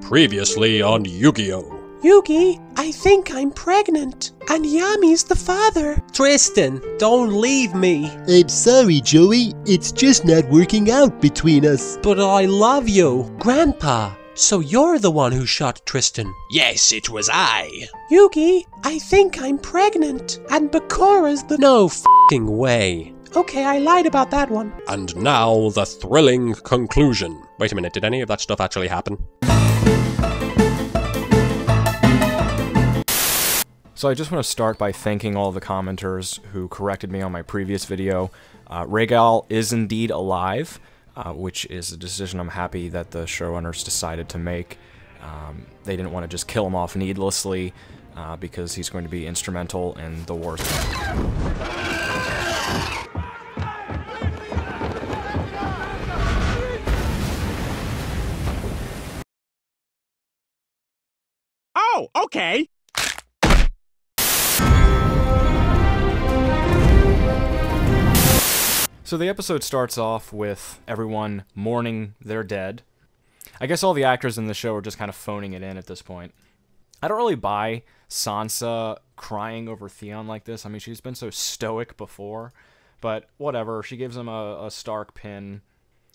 Previously on Yugioh. Yugi, I think I'm pregnant, and Yami's the father. Tristan, don't leave me. I'm sorry, Joey. It's just not working out between us. But I love you. Grandpa, so you're the one who shot Tristan. Yes, it was I. Yugi, I think I'm pregnant, and Bakura's the— No f***ing way. Okay, I lied about that one. And now the thrilling conclusion. Wait a minute, did any of that stuff actually happen? So I just want to start by thanking all the commenters who corrected me on my previous video. Rhaegal is indeed alive, which is a decision I'm happy that the showrunners decided to make. They didn't want to just kill him off needlessly, because he's going to be instrumental in the war. Oh, okay. So the episode starts off with everyone mourning their dead. I guess all the actors in the show are just kind of phoning it in at this point. I don't really buy Sansa crying over Theon like this. I mean, she's been so stoic before, but whatever. She gives him a Stark pin.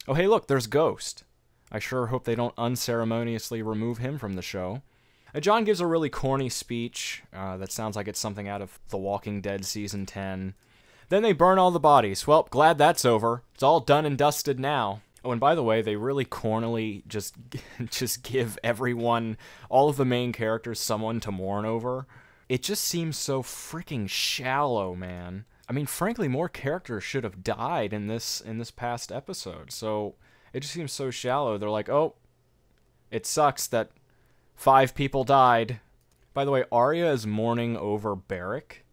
Oh, hey, look, there's Ghost. I sure hope they don't unceremoniously remove him from the show. Jon gives a really corny speech that sounds like it's something out of The Walking Dead Season 10. Then they burn all the bodies. Well, glad that's over. It's all done and dusted now. Oh, and by the way, they really cornily just give everyone, all of the main characters, someone to mourn over. It just seems so freaking shallow, man. I mean, frankly, more characters should have died in this past episode. So it just seems so shallow. They're like, oh, it sucks that 5 people died. By the way, Arya is mourning over Beric,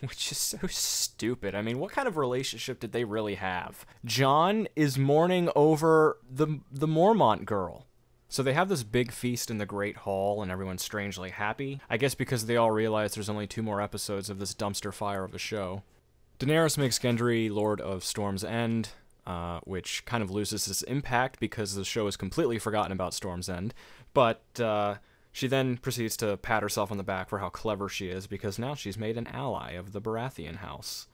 which is so stupid. I mean, what kind of relationship did they really have? Jon is mourning over the Mormont girl. So they have this big feast in the Great Hall, and everyone's strangely happy. I guess because they all realize there's only 2 more episodes of this dumpster fire of a show. Daenerys makes Gendry Lord of Storm's End, which kind of loses its impact because the show has completely forgotten about Storm's End. But she then proceeds to pat herself on the back for how clever she is, because now she's made an ally of the Baratheon house.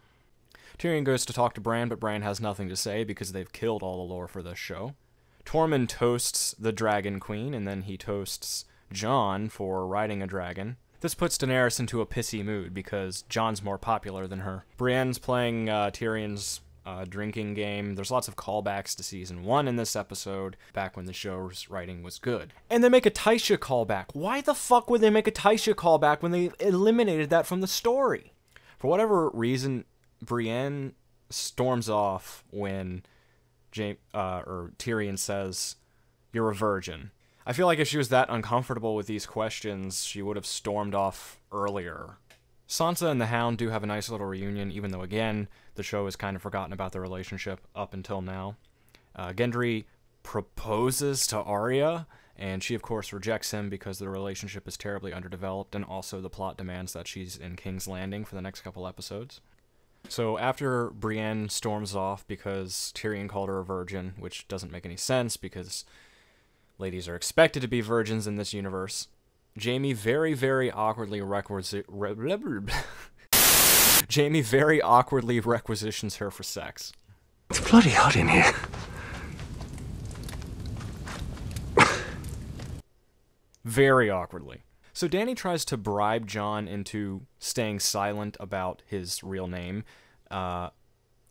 Tyrion goes to talk to Bran, but Bran has nothing to say because they've killed all the lore for this show. Tormund toasts the Dragon Queen, and then he toasts Jon for riding a dragon. This puts Daenerys into a pissy mood because Jon's more popular than her. Brienne's playing Tyrion's drinking game. There's lots of callbacks to Season 1 in this episode, back when the show's writing was good. And they make a Taisha callback. Why the fuck would they make a Taisha callback when they eliminated that from the story? For whatever reason, Brienne storms off when Tyrion says, "You're a virgin." I feel like if she was that uncomfortable with these questions, she would have stormed off earlier. Sansa and the Hound do have a nice little reunion, even though, again, the show has kind of forgotten about their relationship up until now. Gendry proposes to Arya, and she, of course, rejects him because the relationship is terribly underdeveloped, and also the plot demands that she's in King's Landing for the next couple episodes. So after Brienne storms off because Tyrion called her a virgin, which doesn't make any sense because ladies are expected to be virgins in this universe, Jaime very, very awkwardly requisitions her for sex. It's bloody hot in here. Very awkwardly. So Dany tries to bribe Jon into staying silent about his real name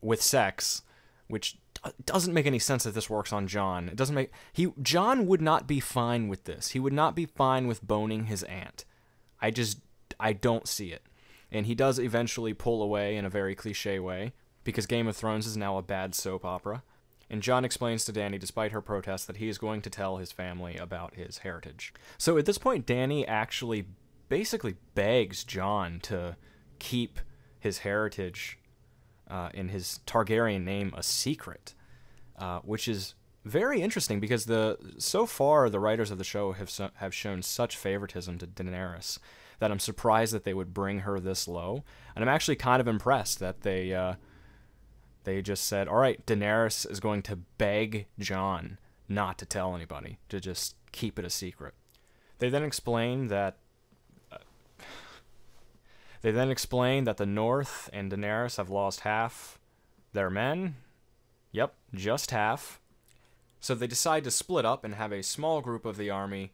with sex, which doesn't make any sense that this works on Jon. It doesn't make... Jon would not be fine with this. He would not be fine with boning his aunt. I don't see it. And he does eventually pull away in a very cliche way, because Game of Thrones is now a bad soap opera. And Jon explains to Dany, despite her protest, that he is going to tell his family about his heritage. So at this point, Dany actually basically begs Jon to keep his heritage in his Targaryen name a secret, which is very interesting because so far the writers of the show have shown such favoritism to Daenerys that I'm surprised that they would bring her this low, and I'm actually kind of impressed that they just said, all right, Daenerys is going to beg Jon not to tell anybody, to just keep it a secret. They then explain that the North and Daenerys have lost half their men. Yep, just half. So they decide to split up and have a small group of the army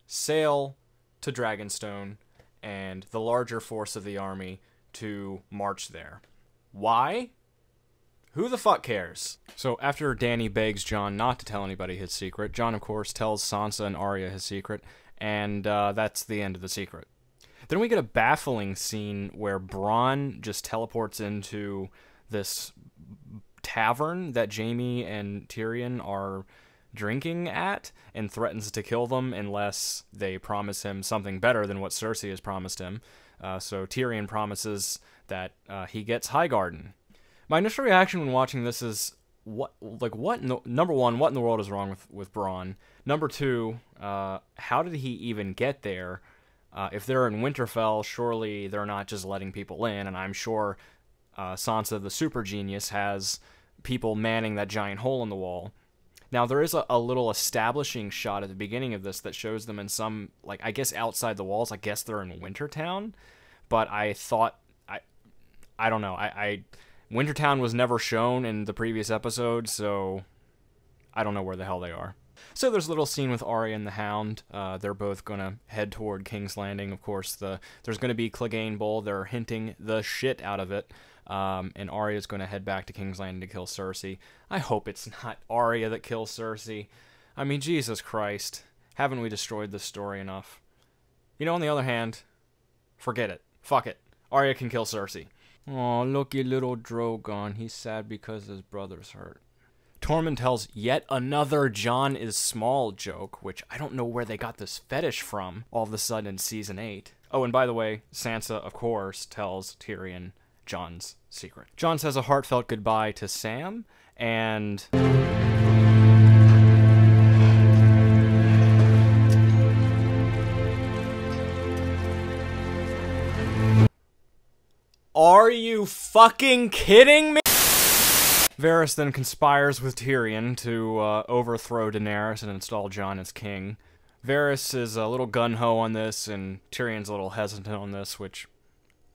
sail to Dragonstone and the larger force of the army to march there. Why? Who the fuck cares? So after Dany begs Jon not to tell anybody his secret, Jon, of course, tells Sansa and Arya his secret, and that's the end of the secret. Then we get a baffling scene where Bronn just teleports into this tavern that Jaime and Tyrion are drinking at and threatens to kill them unless they promise him something better than what Cersei has promised him. So Tyrion promises that he gets Highgarden. My initial reaction when watching this is, number one, what in the world is wrong with Bronn? Number two, how did he even get there? If they're in Winterfell, surely they're not just letting people in, and I'm sure Sansa the super genius has people manning that giant hole in the wall. Now, there is a little establishing shot at the beginning of this that shows them in some, I guess outside the walls. I guess they're in Wintertown, but I thought, I don't know, Wintertown was never shown in the previous episode, so I don't know where the hell they are. So there's a little scene with Arya and the Hound. They're both going to head toward King's Landing. Of course, there's going to be Clegane Bowl. They're hinting the shit out of it. And Arya's going to head back to King's Landing to kill Cersei. I hope it's not Arya that kills Cersei. I mean, Jesus Christ. Haven't we destroyed this story enough? You know, on the other hand, forget it. Fuck it. Arya can kill Cersei. Aw, looky little Drogon. He's sad because his brother's hurt. Tormund tells yet another Jon is small joke, which I don't know where they got this fetish from all of a sudden in Season 8. Oh, and by the way, Sansa, of course, tells Tyrion Jon's secret. Jon says a heartfelt goodbye to Sam, and are you fucking kidding me? Varys then conspires with Tyrion to overthrow Daenerys and install Jon as king. Varys is a little gung-ho on this, and Tyrion's a little hesitant on this, which,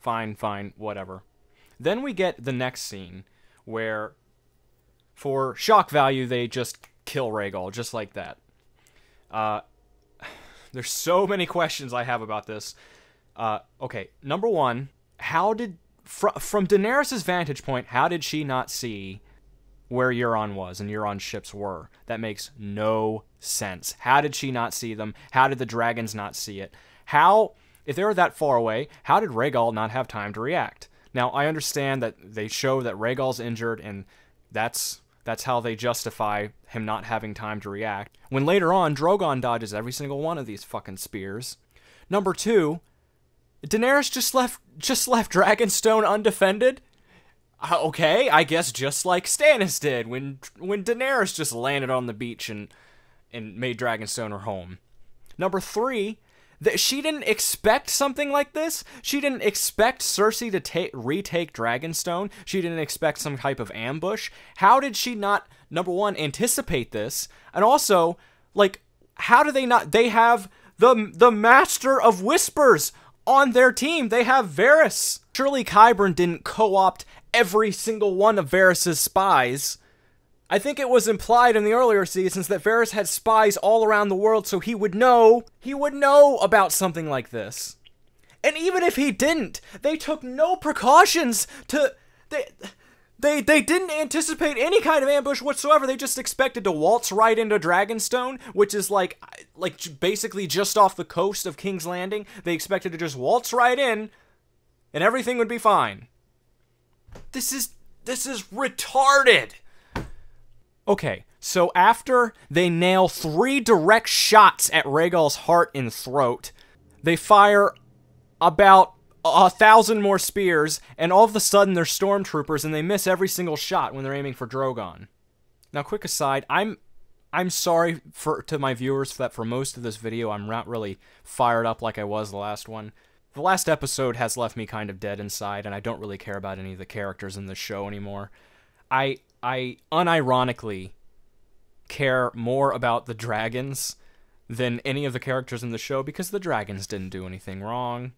fine, whatever. Then we get the next scene, where, for shock value, they just kill Rhaegal, just like that. There's so many questions I have about this. Okay, number one, how did... From Daenerys' vantage point, how did she not see where Euron was and Euron's ships were? That makes no sense. How did she not see them? How did the dragons not see it? How, if they were that far away, how did Rhaegal not have time to react? Now, I understand that they show that Rhaegal's injured, and that's how they justify him not having time to react, when later on, Drogon dodges every single one of these fucking spears. Number two, Daenerys just left Dragonstone undefended? Okay, I guess just like Stannis did when Daenerys just landed on the beach and made Dragonstone her home. Number three, that she didn't expect something like this. She didn't expect Cersei to retake Dragonstone. She didn't expect some type of ambush. How did she not, number one, anticipate this? And also, how do they not? They have the Master of Whispers on their team. They have Varys. Surely Qyburn didn't co-opt every single one of Varys' spies. I think it was implied in the earlier seasons that Varys had spies all around the world, so he would know about something like this. And even if he didn't, they took no precautions to... They didn't anticipate any kind of ambush whatsoever. They just expected to waltz right into Dragonstone, which is like basically just off the coast of King's Landing. They expected to just waltz right in, and everything would be fine. This is retarded. Okay, so after they nail 3 direct shots at Rhaegal's heart and throat, they fire about 1,000 more spears, and all of a sudden they're stormtroopers, and they miss every single shot when they're aiming for Drogon. Now, quick aside, I'm sorry to my viewers that for most of this video I'm not really fired up like I was the last one. The last episode has left me kind of dead inside, and I don't really care about any of the characters in this show anymore. I unironically care more about the dragons than any of the characters in the show because the dragons didn't do anything wrong.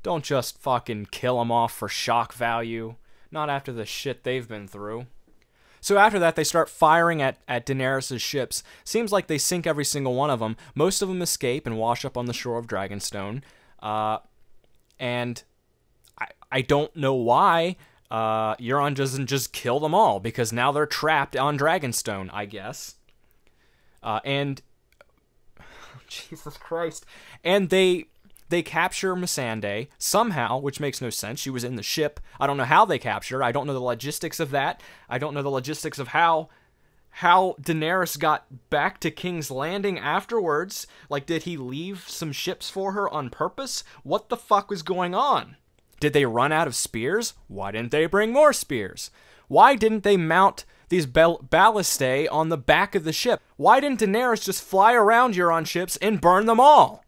Don't just fucking kill them off for shock value. Not after the shit they've been through. So after that, they start firing at Daenerys' ships. Seems like they sink every single one of them. Most of them escape and wash up on the shore of Dragonstone. And I don't know why Euron doesn't just kill them all, because now they're trapped on Dragonstone, I guess. And Jesus Christ. And they capture Missandei somehow, which makes no sense. She was in the ship. I don't know how they captured her. I don't know the logistics of that. I don't know the logistics of how Daenerys got back to King's Landing afterwards. Like, did he leave some ships for her on purpose? What the fuck was going on? Did they run out of spears? Why didn't they bring more spears? Why didn't they mount these ballistae on the back of the ship? Why didn't Daenerys just fly around Euron ships and burn them all?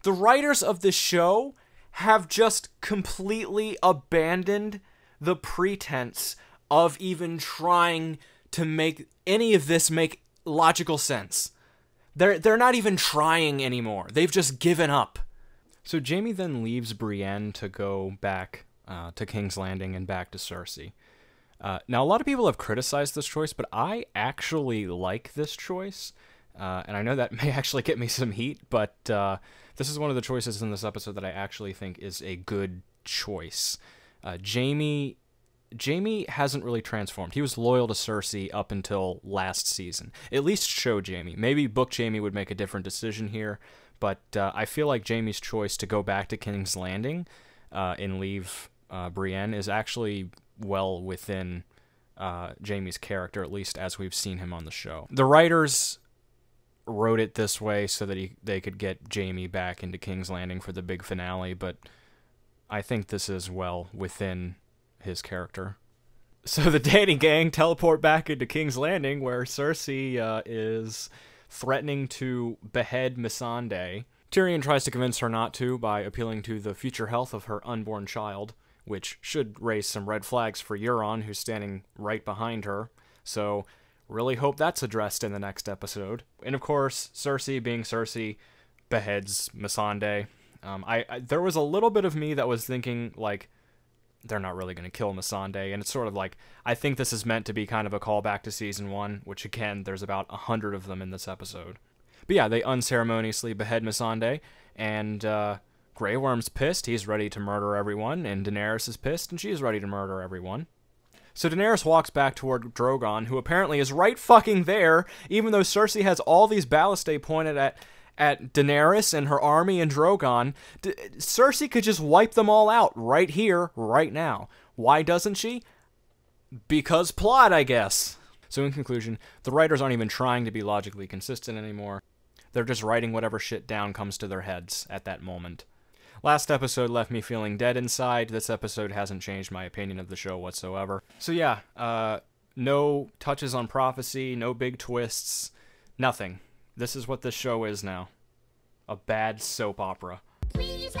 The writers of this show have just completely abandoned the pretense of even trying to make any of this make logical sense. They're not even trying anymore. They've just given up. So Jaime then leaves Brienne to go back to King's Landing and back to Cersei. Now, a lot of people have criticized this choice, but I actually like this choice. And I know that may actually get me some heat, but this is one of the choices in this episode that I actually think is a good choice. Jaime hasn't really transformed. He was loyal to Cersei up until last season. At least show Jaime. Maybe book Jaime would make a different decision here, but I feel like Jaime's choice to go back to King's Landing and leave Brienne is actually well within Jaime's character, at least as we've seen him on the show. The writers wrote it this way so that they could get Jaime back into King's Landing for the big finale, but I think this is well within his character. So the Dany gang teleport back into King's Landing, where Cersei is threatening to behead Missandei. Tyrion tries to convince her not to by appealing to the future health of her unborn child, which should raise some red flags for Euron, who's standing right behind her. So really hope that's addressed in the next episode. And of course, Cersei, being Cersei, beheads Missandei. There was a little bit of me that was thinking, like, they're not really going to kill Missandei, and it's sort of like, I think this is meant to be kind of a callback to Season 1, which again, there's about 100 of them in this episode. But yeah, they unceremoniously behead Missandei, and Grey Worm's pissed, he's ready to murder everyone, and Daenerys is pissed, and she's ready to murder everyone. So Daenerys walks back toward Drogon, who apparently is right fucking there, even though Cersei has all these ballistae pointed at Daenerys and her army and Drogon. Cersei could just wipe them all out right here, right now. Why doesn't she? Because plot, I guess. So in conclusion, the writers aren't even trying to be logically consistent anymore. They're just writing whatever shit down comes to their heads at that moment. Last episode left me feeling dead inside. This episode hasn't changed my opinion of the show whatsoever. So yeah, no touches on prophecy, no big twists, nothing. This is what this show is now. A bad soap opera. Please,